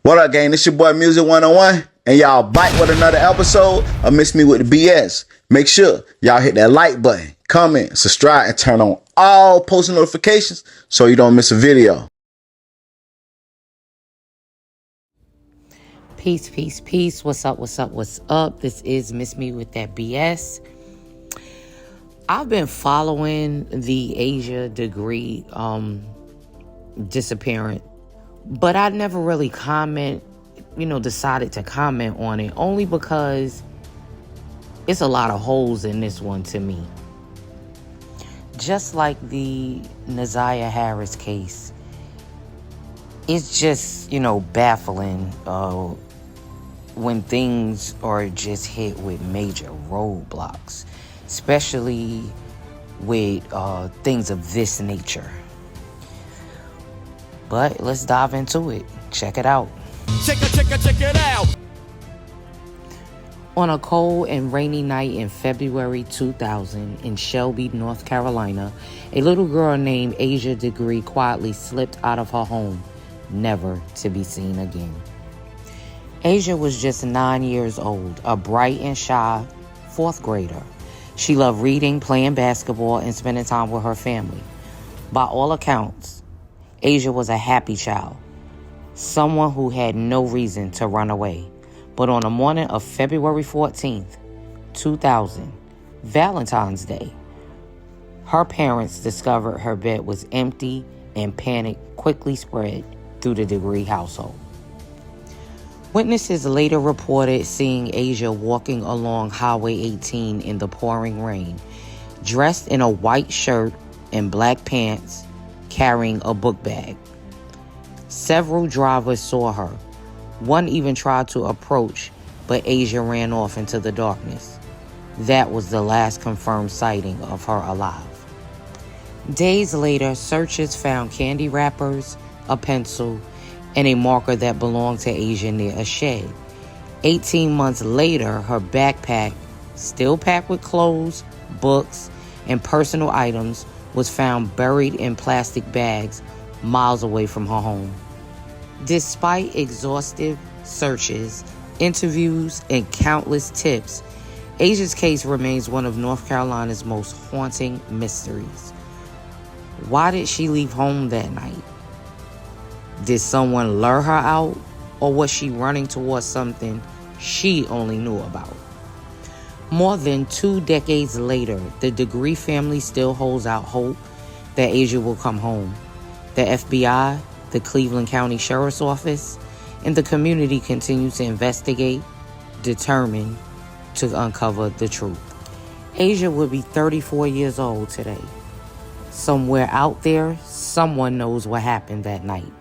What up, gang? This your boy Music 101, and y'all back with another episode of Miss Me with the BS. Make sure y'all hit that like button, comment, subscribe, and turn on all post notifications so you don't miss a video. Peace, peace, peace. What's up, what's up, what's up? This is Miss Me with that BS. I've been following the Asha Degree disappearance, but I never really decided to comment on it, only because it's a lot of holes in this one to me. Just like the Naziah Harris case, it's just, baffling when things are just hit with major roadblocks, especially with things of this nature. But let's dive into it. Check it out. Check it out. On a cold and rainy night in February 2000 in Shelby, North Carolina, a little girl named Asha Degree quietly slipped out of her home, never to be seen again. Asha was just 9 years old, a bright and shy fourth grader. She loved reading, playing basketball, and spending time with her family. By all accounts, Asha was a happy child, someone who had no reason to run away. But on the morning of February 14th, 2000, Valentine's Day, her parents discovered her bed was empty, and panic quickly spread through the Degree household. Witnesses later reported seeing Asha walking along Highway 18 in the pouring rain, dressed in a white shirt and black pants, carrying a book bag. Several drivers saw her. One even tried to approach, but Asha ran off into the darkness. That was the last confirmed sighting of her alive. Days later, searchers found candy wrappers, a pencil, and a marker that belonged to Asha near a shed. 18 months later, her backpack, still packed with clothes, books, and personal items, was found buried in plastic bags miles away from her home. Despite exhaustive searches, interviews, and countless tips, Asha's case remains one of North Carolina's most haunting mysteries. Why did she leave home that night? Did someone lure her out, or was she running towards something she only knew about? More than 2 decades later, the Degree family still holds out hope that Asha will come home. The FBI, the Cleveland County Sheriff's Office, and the community continue to investigate, determined to uncover the truth. Asha would be 34 years old today. Somewhere out there, someone knows what happened that night.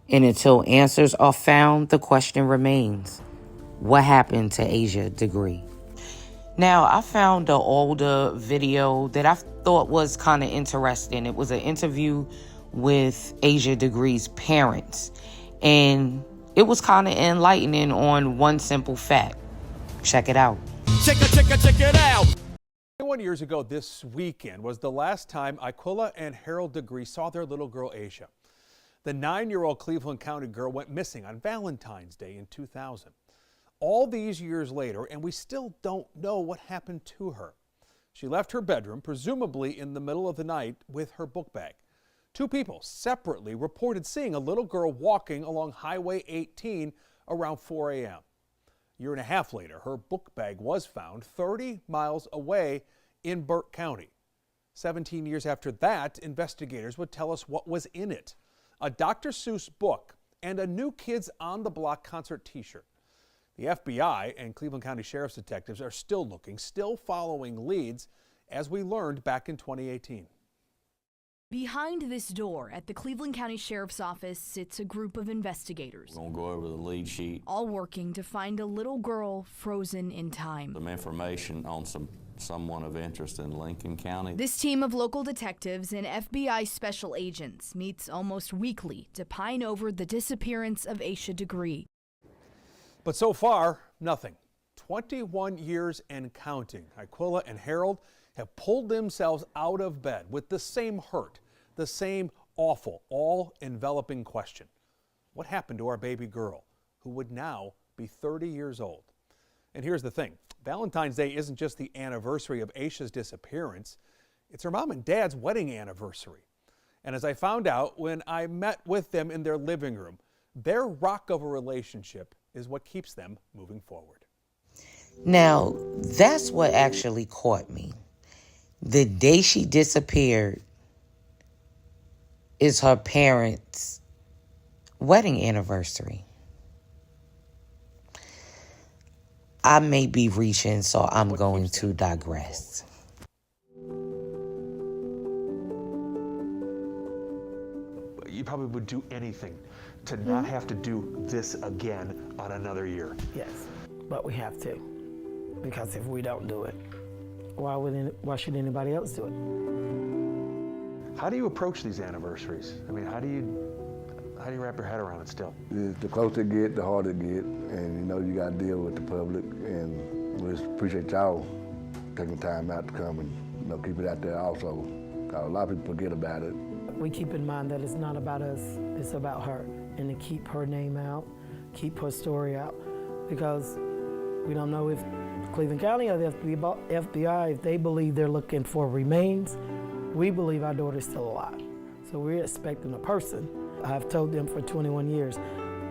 And until answers are found, the question remains, what happened to Asha Degree? Now, I found an older video that I thought was kind of interesting. It was an interview with Asha Degree's parents, and it was kind of enlightening on one simple fact. Check it out. Check it out. 21 years ago this weekend was the last time Jaquilla and Harold Degree saw their little girl Asha. The 9-year-old Cleveland County girl went missing on Valentine's Day in 2000. All these years later, and we still don't know what happened to her. She left her bedroom, presumably in the middle of the night, with her book bag. 2 people separately reported seeing a little girl walking along Highway 18 around 4 a.m. A year and a half later, her book bag was found 30 miles away in Burke County. 17 years after that, investigators would tell us what was in it: a Dr. Seuss book and a New Kids on the Block concert t-shirt. The FBI and Cleveland County Sheriff's detectives are still looking, still following leads, as we learned back in 2018. Behind this door at the Cleveland County Sheriff's Office sits a group of investigators. We're going to go over the lead sheet. All working to find a little girl frozen in time. Some information on someone of interest in Lincoln County. This team of local detectives and FBI special agents meets almost weekly to pine over the disappearance of Asha Degree. But so far, nothing. 21 years and counting. Jaquilla and Harold have pulled themselves out of bed with the same hurt, the same awful, all-enveloping question. What happened to our baby girl, who would now be 30 years old? And here's the thing. Valentine's Day isn't just the anniversary of Asha's disappearance. It's her mom and dad's wedding anniversary. And as I found out when I met with them in their living room, their rock of a relationship is what keeps them moving forward. Now, that's what actually caught me. The day she disappeared is her parents' wedding anniversary. I may be reaching, so I'm going to digress. You probably would do anything to not have to do this again on another year. Yes, but we have to, because if we don't do it, why should anybody else do it? How do you approach these anniversaries? I mean, how do you wrap your head around it still? The closer it get, the harder it get, and you know you got to deal with the public, and we just appreciate y'all taking time out to come and keep it out there also. A lot of people forget about it. We keep in mind that it's not about us, it's about her, and to keep her name out, keep her story out, because we don't know if Cleveland County or the FBI, if they believe they're looking for remains, we believe our daughter's still alive. So we're expecting a person. I've told them for 21 years,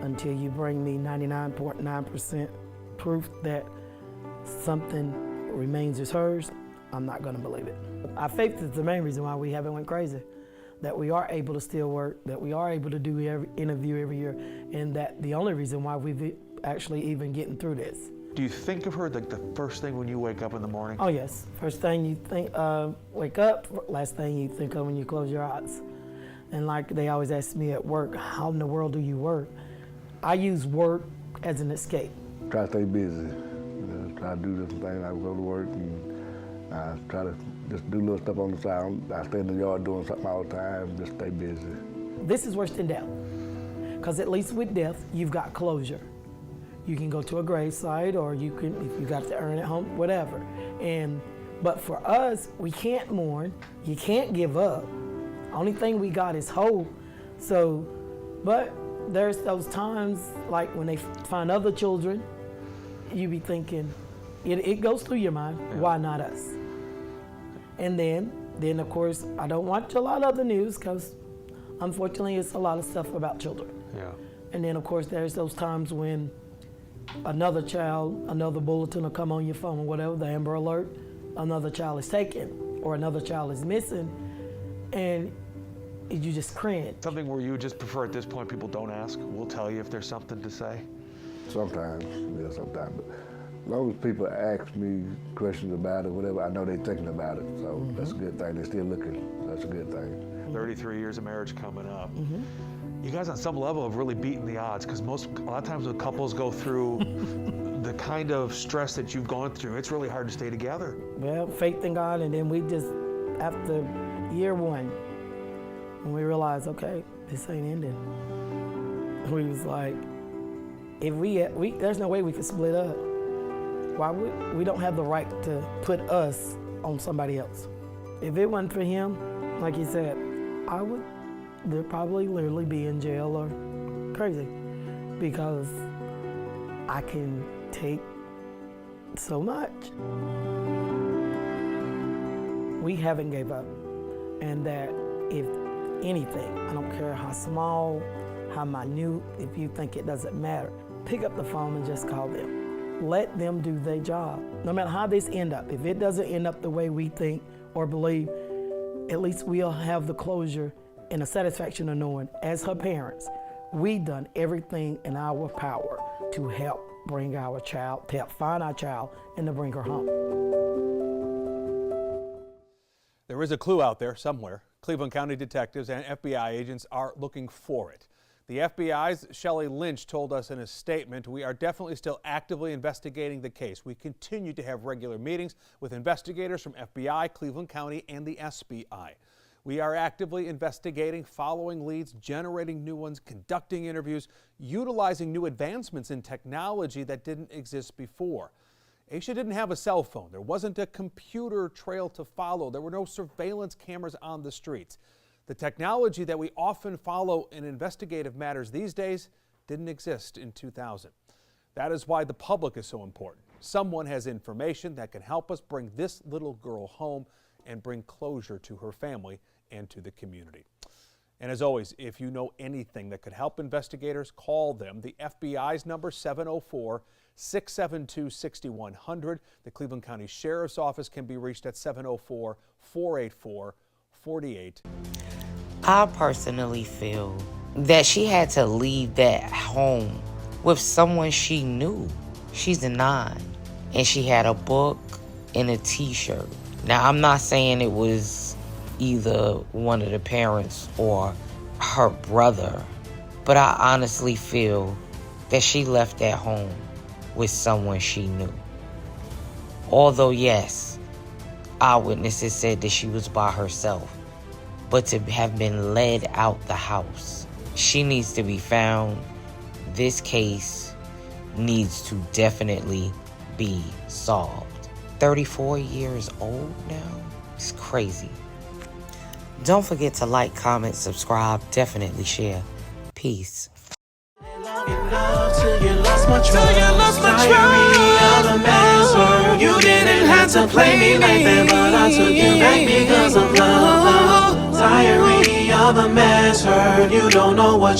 until you bring me 99.9% proof that something remains is hers, I'm not gonna believe it. Our faith is the main reason why we haven't went crazy. That we are able to still work, that we are able to do every interview every year, and that the only reason why we've actually even getting through this. Do you think of her like the first thing when you wake up in the morning? Oh yes, first thing you think, wake up, last thing you think of when you close your eyes. And like they always ask me at work, how in the world do you work? I use work as an escape. Try to stay busy, try to do different things. I go to work and I try to just do little stuff on the side. I stay in the yard doing something all the time, just stay busy. This is worse than death, because at least with death, you've got closure. You can go to a gravesite, or you can, if you got to earn at home, whatever. But for us, we can't mourn. You can't give up. Only thing we got is hope. So, but there's those times like when they find other children, you be thinking, it goes through your mind, why not us? And then of course, I don't watch a lot of the news because unfortunately it's a lot of stuff about children. Yeah. And then of course there's those times when another child, another bulletin will come on your phone or whatever, the Amber Alert, another child is taken or another child is missing, and you just cringe. Something where you would just prefer at this point people don't ask? We'll tell you if there's something to say? Sometimes, yeah, sometimes. But as long as people ask me questions about it, whatever, I know they're thinking about it. So that's a good thing. They're still looking. That's a good thing. 33 years of marriage coming up. You guys on some level have really beaten the odds, because a lot of times when couples go through the kind of stress that you've gone through, it's really hard to stay together. Well, faith in God, and then we just, after year one, when we realized, okay, this ain't ending, we was like, if there's no way we could split up. Why we don't have the right to put us on somebody else. If it wasn't for him, like he said, they'd probably literally be in jail or crazy, because I can take so much. We haven't gave up, and that if anything, I don't care how small, how minute, if you think it doesn't matter, pick up the phone and just call them. Let them do their job. No matter how this end up, if it doesn't end up the way we think or believe, at least we'll have the closure and the satisfaction of knowing, as her parents, we done everything in our power to help bring our child, to help find our child, and to bring her home. There is a clue out there somewhere. Cleveland County detectives and FBI agents are looking for it. The FBI's Shelby Lynch told us in a statement, "We are definitely still actively investigating the case. We continue to have regular meetings with investigators from FBI, Cleveland County, and the SBI. We are actively investigating, following leads, generating new ones, conducting interviews, utilizing new advancements in technology that didn't exist before." Asha didn't have a cell phone. There wasn't a computer trail to follow. There were no surveillance cameras on the streets. The technology that we often follow in investigative matters these days didn't exist in 2000. That is why the public is so important. Someone has information that can help us bring this little girl home and bring closure to her family and to the community. And as always, if you know anything that could help investigators, call them. The FBI's number, 704-672-6100. The Cleveland County Sheriff's Office can be reached at 704-484-48. I personally feel that she had to leave that home with someone she knew. She's a 9, and she had a book and a t-shirt. Now, I'm not saying it was either one of the parents or her brother, but I honestly feel that she left that home with someone she knew. Although, yes, eyewitnesses said that she was by herself, but to have been led out the house, she needs to be found. This case needs to definitely be solved. 34 years old now? It's crazy. Don't forget to like, comment, subscribe, definitely share. Peace. You didn't have to play me like that, but I took you back because of love. Diary of a mass hurt, you don't know what